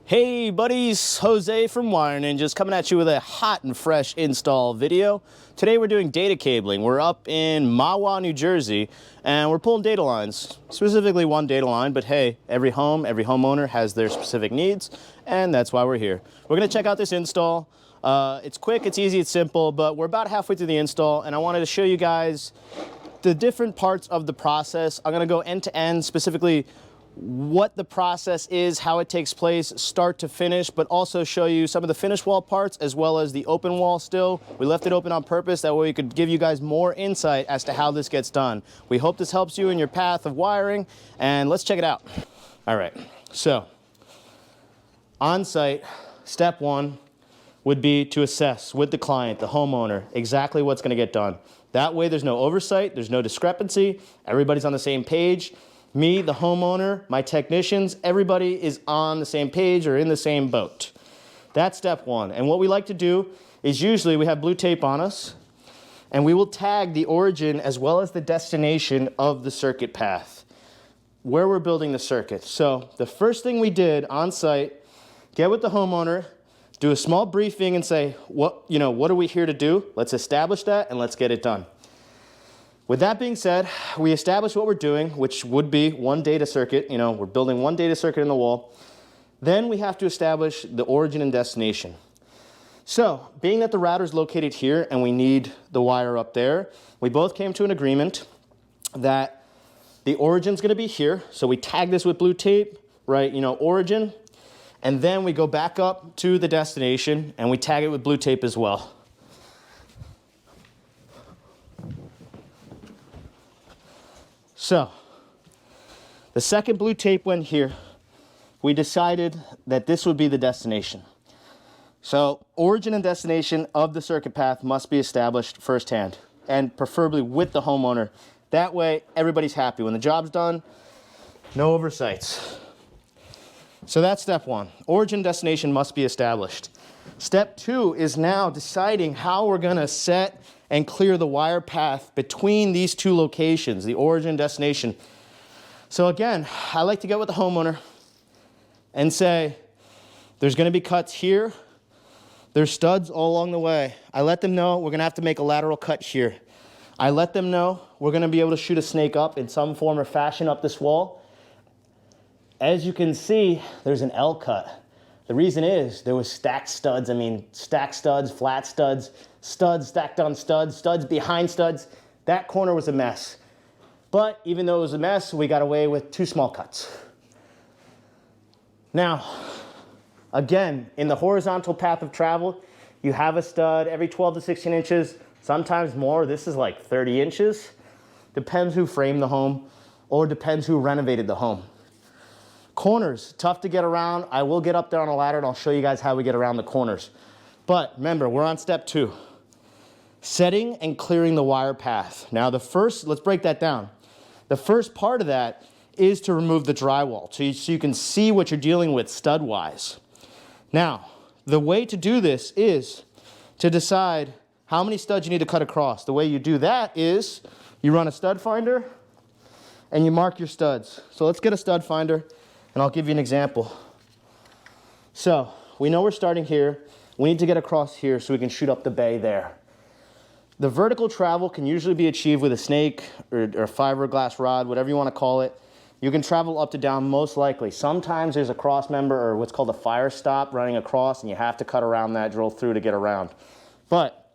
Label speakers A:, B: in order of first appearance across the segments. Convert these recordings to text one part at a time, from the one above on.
A: Hey buddies, Jose from Wire Ninjas coming at you with a hot and fresh install video. Today we're doing data cabling. We're up in Mawwah, New Jersey, and we're pulling data lines. Specifically one data line, but hey, every homeowner has their specific needs, and that's why we're here. We're gonna check out this install. It's quick, it's easy, it's simple, but we're about halfway through the install, and I wanted to show you guys the different parts of the process. I'm gonna go end to end, specifically what the process is, how it takes place, start to finish, but also show you some of the finished wall parts as well as the open wall still. We left it open on purpose, that way we could give you guys more insight as to how this gets done. We hope this helps you in your path of wiring, and let's check it out. All right, so on site, step one would be to assess with the client, the homeowner, exactly what's gonna get done. That way there's no oversight, there's no discrepancy, everybody's on the same page. Me, the homeowner, my technicians, everybody is on the same page or in the same boat. That's step one. And what we like to do is usually we have blue tape on us and we will tag the origin as well as the destination of the circuit path, where we're building the circuit. So the first thing we did on site, get with the homeowner, do a small briefing and say, what are we here to do? Let's establish that and let's get it done. With that being said, we established what we're doing, which would be one data circuit. We're building one data circuit in the wall. Then we have to establish the origin and destination. So, being that the router is located here and we need the wire up there, we both came to an agreement that the origin's gonna be here. So we tag this with blue tape, right, origin, and then we go back up to the destination and we tag it with blue tape as well. So, the second blue tape went here. We decided that this would be the destination. So, origin and destination of the circuit path must be established firsthand, and preferably with the homeowner. That way, everybody's happy. When the job's done, no oversights. So that's step one. Origin and destination must be established. Step two is now deciding how we're gonna set and clear the wire path between these two locations, the origin and destination. So again, I like to get with the homeowner and say, there's gonna be cuts here, there's studs all along the way. I let them know we're gonna have to make a lateral cut here. I let them know we're gonna be able to shoot a snake up in some form or fashion up this wall. As you can see, there's an L cut. The reason is there was stacked studs. Stacked studs, flat studs, studs stacked on studs, studs behind studs. That corner was a mess. But even though it was a mess, we got away with 2 small cuts. Now, again, in the horizontal path of travel, you have a stud every 12 to 16 inches, sometimes more. This is like 30 inches. Depends who framed the home or depends who renovated the home. Corners, tough to get around. I will get up there on a ladder and I'll show you guys how we get around the corners. But remember, we're on step 2. Setting and clearing the wire path. Now let's break that down. The first part of that is to remove the drywall so you can see what you're dealing with stud-wise. Now, the way to do this is to decide how many studs you need to cut across. The way you do that is you run a stud finder and you mark your studs. So let's get a stud finder. And I'll give you an example. So, we know we're starting here. We need to get across here so we can shoot up the bay there. The vertical travel can usually be achieved with a snake or a fiberglass rod, whatever you want to call it. You can travel up to down most likely. Sometimes there's a cross member or what's called a fire stop running across and you have to cut around that, drill through to get around. But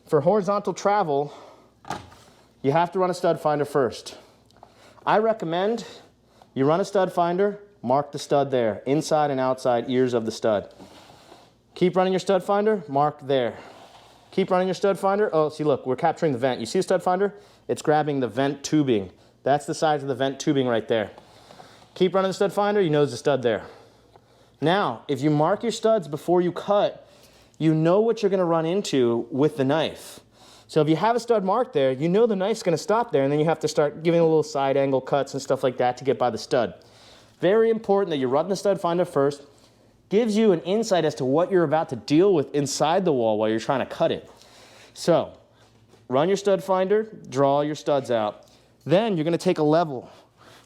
A: for horizontal travel, you have to run a stud finder first. I recommend you run a stud finder, mark the stud there, inside and outside ears of the stud. Keep running your stud finder, mark there. Keep running your stud finder. Oh, see, look, we're capturing the vent. You see the stud finder? It's grabbing the vent tubing. That's the size of the vent tubing right there. Keep running the stud finder, you know there's a stud there. Now, if you mark your studs before you cut, you know what you're gonna run into with the knife. So if you have a stud marked there, you know the knife's gonna stop there and then you have to start giving a little side angle cuts and stuff like that to get by the stud. Very important that you run the stud finder first. Gives you an insight as to what you're about to deal with inside the wall while you're trying to cut it. So, run your stud finder, draw your studs out. Then you're gonna take a level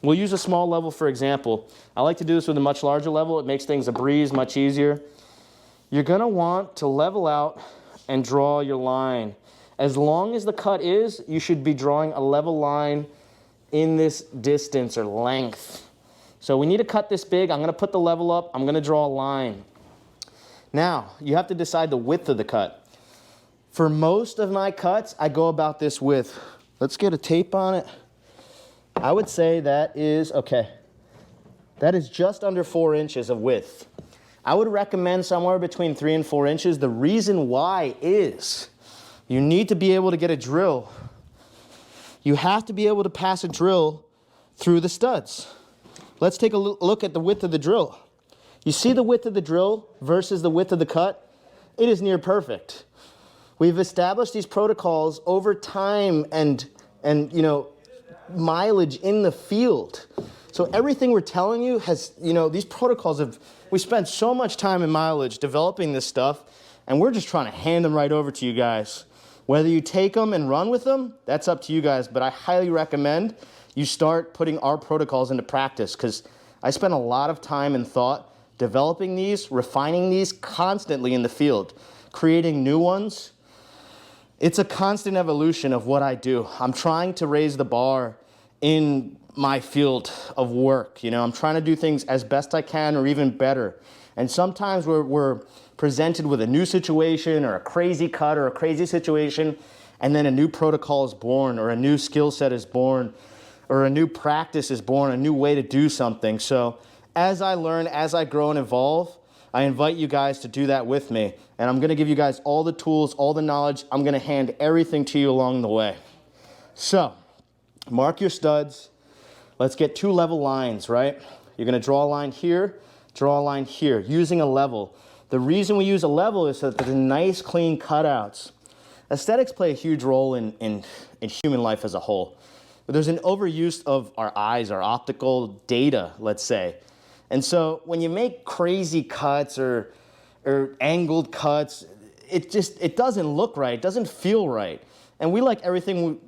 A: We'll use a small level for example. I like to do this with a much larger level. It makes things a breeze, much easier. You're gonna want to level out and draw your line. As long as the cut is, you should be drawing a level line in this distance or length. So we need to cut this big. I'm gonna put the level up. I'm gonna draw a line. Now, you have to decide the width of the cut. For most of my cuts, I go about this width. Let's get a tape on it. I would say that is, okay, that is just under 4 inches of width. I would recommend somewhere between 3 and 4 inches. The reason why is you need to be able to get a drill. You have to be able to pass a drill through the studs. Let's take a look at the width of the drill. You see the width of the drill versus the width of the cut? It is near perfect. We've established these protocols over time and you know, mileage in the field. So everything we're telling you has, you know, these protocols have, we spent so much time and mileage developing this stuff, and we're just trying to hand them right over to you guys. Whether you take them and run with them, that's up to you guys, but I highly recommend you start putting our protocols into practice, because I spent a lot of time and thought developing these, refining these constantly in the field, creating new ones. It's a constant evolution of what I do. I'm trying to raise the bar in my field of work. You know, I'm trying to do things as best I can or even better. And sometimes we're presented with a new situation or a crazy cut or a crazy situation, and then a new protocol is born or a new skill set is born or a new practice is born, a new way to do something. So as I learn, as I grow and evolve, I invite you guys to do that with me. And I'm gonna give you guys all the tools, all the knowledge. I'm gonna hand everything to you along the way. So, mark your studs. Let's get 2 level lines, right? You're gonna draw a line here, draw a line here, using a level. The reason we use a level is so that there's nice, clean cutouts. Aesthetics play a huge role in human life as a whole. There's an overuse of our eyes, our optical data, let's say. And so when you make crazy cuts or angled cuts, it doesn't look right, it doesn't feel right. And we like everything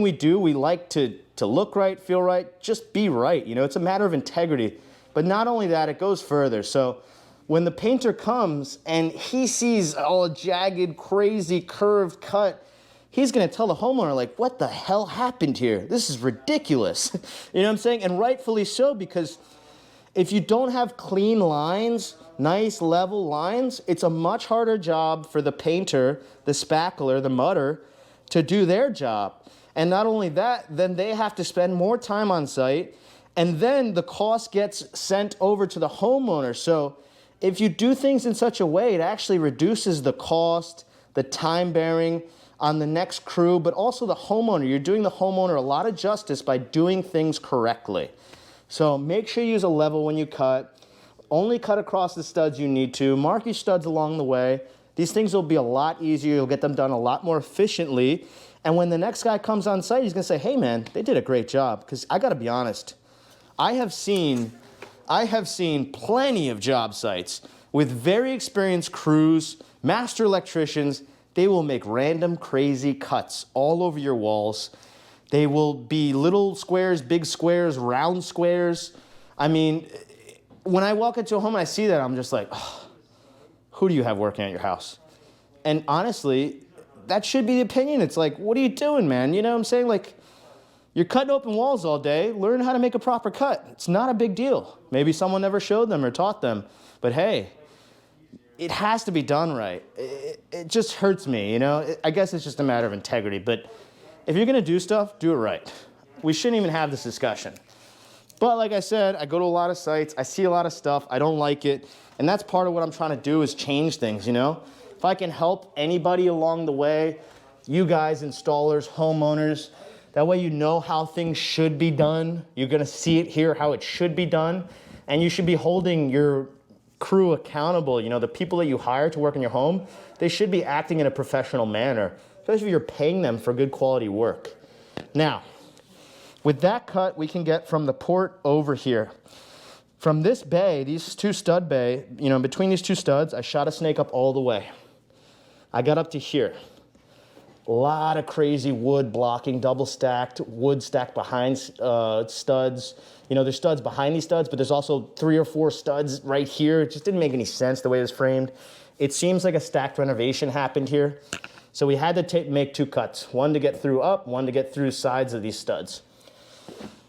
A: we do, we like to look right, feel right, just be right. You know, it's a matter of integrity. But not only that, it goes further. So when the painter comes and he sees all a jagged, crazy, curved cut, he's gonna tell the homeowner, like, what the hell happened here? This is ridiculous. You know what I'm saying? And rightfully so, because if you don't have clean lines, nice level lines, it's a much harder job for the painter, the spackler, the mudder, to do their job. And not only that, then they have to spend more time on site, and then the cost gets sent over to the homeowner. So if you do things in such a way, it actually reduces the cost, the time bearing on the next crew, but also the homeowner. You're doing the homeowner a lot of justice by doing things correctly. So make sure you use a level when you cut. Only cut across the studs you need to. Mark your studs along the way. These things will be a lot easier. You'll get them done a lot more efficiently. And when the next guy comes on site, he's gonna say, hey man, they did a great job. Because I gotta be honest, I have seen plenty of job sites with very experienced crews, master electricians. They will make random crazy cuts all over your walls. They will be little squares, big squares, round squares. I mean, when I walk into a home and I see that, I'm just like, oh, who do you have working at your house? And honestly, that should be the opinion. It's like, what are you doing, man? You know what I'm saying? Like, you're cutting open walls all day. Learn how to make a proper cut. It's not a big deal. Maybe someone never showed them or taught them. But hey, it has to be done right. It just hurts me, you know? I guess it's just a matter of integrity. But if you're gonna do stuff, do it right. We shouldn't even have this discussion. But like I said, I go to a lot of sites, I see a lot of stuff, I don't like it, and that's part of what I'm trying to do is change things, you know? If I can help anybody along the way, you guys, installers, homeowners, that way you know how things should be done, you're gonna see it here, how it should be done, and you should be holding your crew accountable. You know, the people that you hire to work in your home, they should be acting in a professional manner, especially if you're paying them for good quality work. Now, with that cut, we can get from the port over here. From this bay, these 2 stud bay, you know, between these 2 studs, I shot a snake up all the way. I got up to here. A lot of crazy wood blocking, double stacked, wood stacked behind studs. You know, there's studs behind these studs, but there's also 3 or 4 studs right here. It just didn't make any sense the way it was framed. It seems like a stacked renovation happened here. So we had to make 2 cuts, one to get through up, one to get through sides of these studs.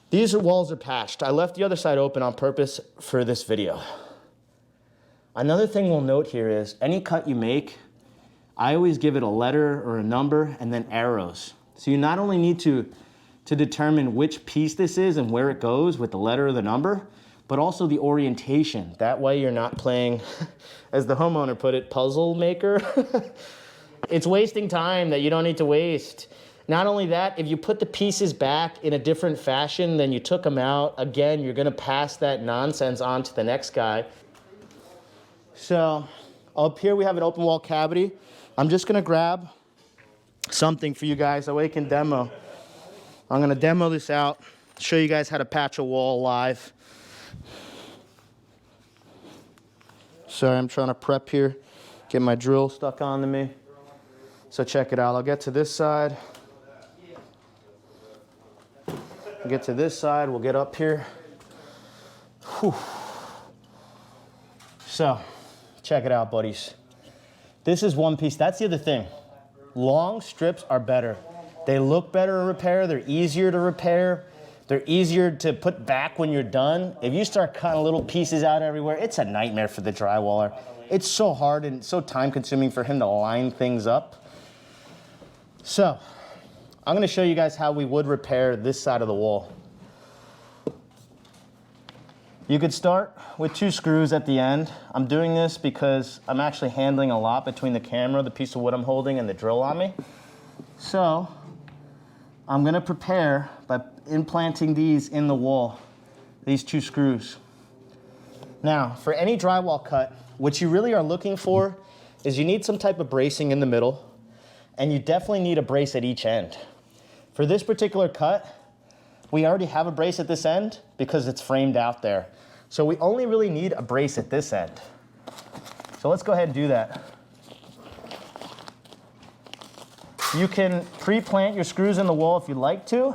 A: These walls are patched. I left the other side open on purpose for this video. Another thing we'll note here is any cut you make, I always give it a letter or a number and then arrows. So you not only need to determine which piece this is and where it goes with the letter or the number, but also the orientation. That way you're not playing, as the homeowner put it, puzzle maker. It's wasting time that you don't need to waste. Not only that, if you put the pieces back in a different fashion than you took them out, again, you're gonna pass that nonsense on to the next guy. So up here we have an open wall cavity. I'm just gonna grab something for you guys that way you can demo. I'm gonna demo this out, show you guys how to patch a wall live. Sorry, I'm trying to prep here, get my drill stuck onto me. So check it out, I'll get to this side. Get to this side, we'll get up here. Whew. So, check it out, buddies. This is one piece. That's the other thing. Long strips are better. They look better to repair. They're easier to repair. They're easier to put back when you're done. If you start cutting little pieces out everywhere, it's a nightmare for the drywaller. It's so hard and so time consuming for him to line things up. So, I'm gonna show you guys how we would repair this side of the wall. You could start with 2 screws at the end. I'm doing this because I'm actually handling a lot between the camera, the piece of wood I'm holding, and the drill on me. So I'm gonna prepare by implanting these in the wall, these 2 screws. Now, for any drywall cut, what you really are looking for is you need some type of bracing in the middle, and you definitely need a brace at each end. For this particular cut, we already have a brace at this end because it's framed out there. So we only really need a brace at this end. So let's go ahead and do that. You can pre-plant your screws in the wall if you'd like to.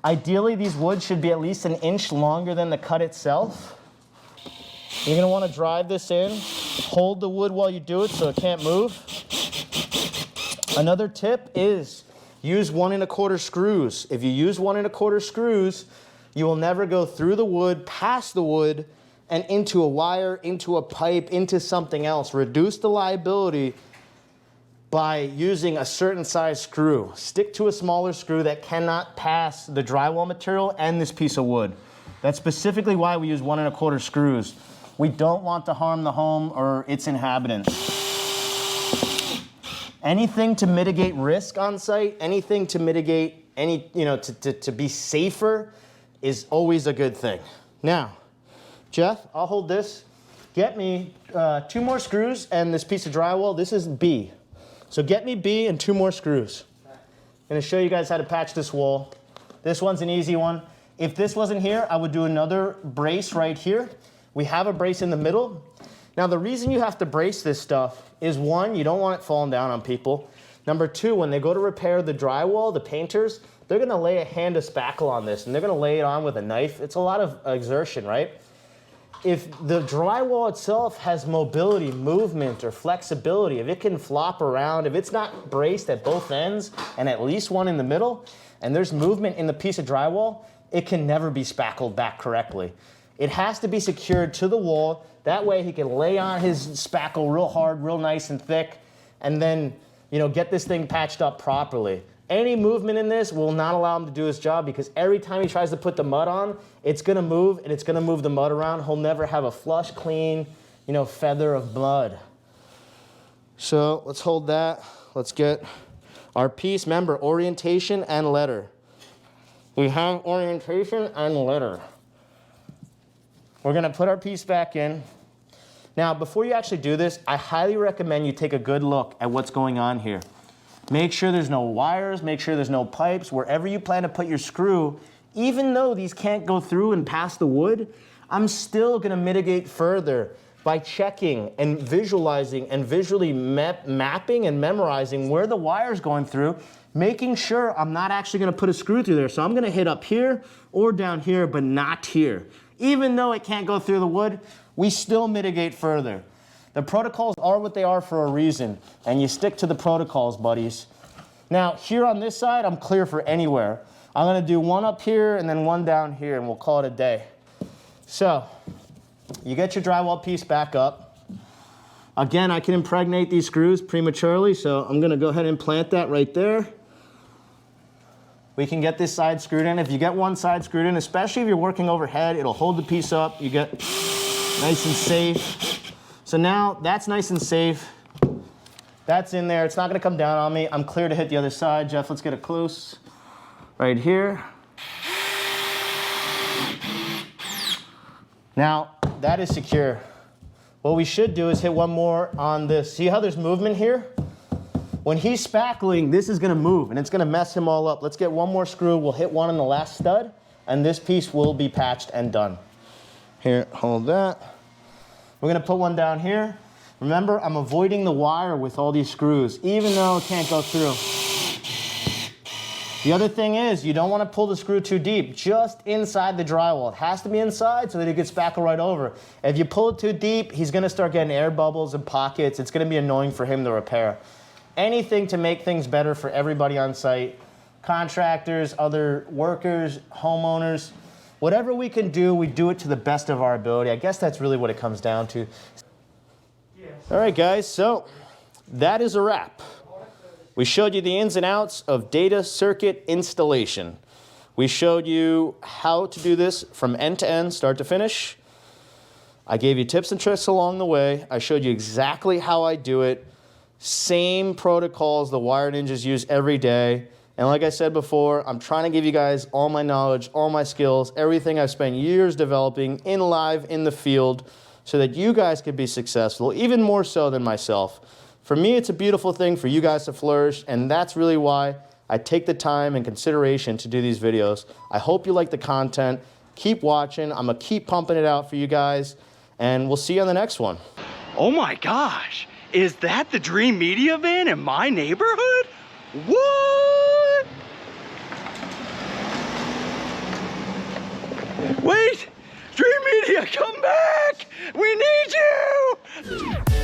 A: Ideally, these woods should be at least 1 inch longer than the cut itself. You're gonna wanna drive this in, hold the wood while you do it so it can't move. Another tip is use 1 1/4 screws. If you use 1 1/4 screws, you will never go through the wood, past the wood, and into a wire, into a pipe, into something else. Reduce the liability by using a certain size screw. Stick to a smaller screw that cannot pass the drywall material and this piece of wood. That's specifically why we use 1 1/4 screws. We don't want to harm the home or its inhabitants. Anything to mitigate risk on site, anything to mitigate any, to be safer is always a good thing. Now, Jeff, I'll hold this. Get me 2 more screws and this piece of drywall. This is B. So get me B and 2 more screws. I'm gonna show you guys how to patch this wall. This one's an easy one. If this wasn't here, I would do another brace right here. We have a brace in the middle. Now, the reason you have to brace this stuff is 1, you don't want it falling down on people. Number 2, when they go to repair the drywall, the painters, they're gonna lay a hand of spackle on this and they're gonna lay it on with a knife. It's a lot of exertion, right? If the drywall itself has mobility, movement, or flexibility, if it can flop around, if it's not braced at both ends and at least 1 in the middle, and there's movement in the piece of drywall, it can never be spackled back correctly. It has to be secured to the wall. That way he can lay on his spackle real hard, real nice and thick, and then, get this thing patched up properly. Any movement in this will not allow him to do his job because every time he tries to put the mud on, it's gonna move and it's gonna move the mud around. He'll never have a flush, clean, feather of mud. So let's hold that. Let's get our piece. Remember, orientation and letter. We have orientation and letter. We're gonna put our piece back in. Now, before you actually do this, I highly recommend you take a good look at what's going on here. Make sure there's no wires, make sure there's no pipes. Wherever you plan to put your screw, even though these can't go through and past the wood, I'm still gonna mitigate further by checking and visualizing and visually mapping and memorizing where the wire's going through, making sure I'm not actually gonna put a screw through there. So I'm gonna hit up here or down here, but not here. Even though it can't go through the wood, we still mitigate further. The protocols are what they are for a reason, and you stick to the protocols, buddies. Now, here on this side, I'm clear for anywhere. I'm gonna do one up here and then one down here, and we'll call it a day. So, you get your drywall piece back up. Again, I can impregnate these screws prematurely, so I'm gonna go ahead and plant that right there. We can get this side screwed in. If you get one side screwed in, especially if you're working overhead, it'll hold the piece up. You get nice and safe. So now that's nice and safe. That's in there. It's not gonna come down on me. I'm clear to hit the other side. Jeff, let's get it close. Right here. Now, that is secure. What we should do is hit one more on this. See how there's movement here? When he's spackling, this is gonna move and it's gonna mess him all up. Let's get one more screw. We'll hit one on the last stud and this piece will be patched and done. Here, hold that. We're gonna put one down here. Remember, I'm avoiding the wire with all these screws, even though it can't go through. The other thing is, you don't wanna pull the screw too deep, just inside the drywall. It has to be inside so that it gets spackle right over. If you pull it too deep, he's gonna start getting air bubbles and pockets. It's gonna be annoying for him to repair. Anything to make things better for everybody on site, contractors, other workers, homeowners, whatever we can do, we do it to the best of our ability. I guess that's really what it comes down to. All right, guys, so that is a wrap. We showed you the ins and outs of data circuit installation. We showed you how to do this from end to end, start to finish. I gave you tips and tricks along the way. I showed you exactly how I do it. Same protocols the wire ninjas use every day. And like I said before, I'm trying to give you guys all my knowledge, all my skills, everything I've spent years developing in live, in the field, so that you guys can be successful, even more so than myself. For me, it's a beautiful thing for you guys to flourish, and that's really why I take the time and consideration to do these videos. I hope you like the content. Keep watching. I'm gonna keep pumping it out for you guys, and we'll see you on the next one.
B: Oh my gosh, is that the Dream Media van in my neighborhood? What? Wait, Dream Media, come back! We need you!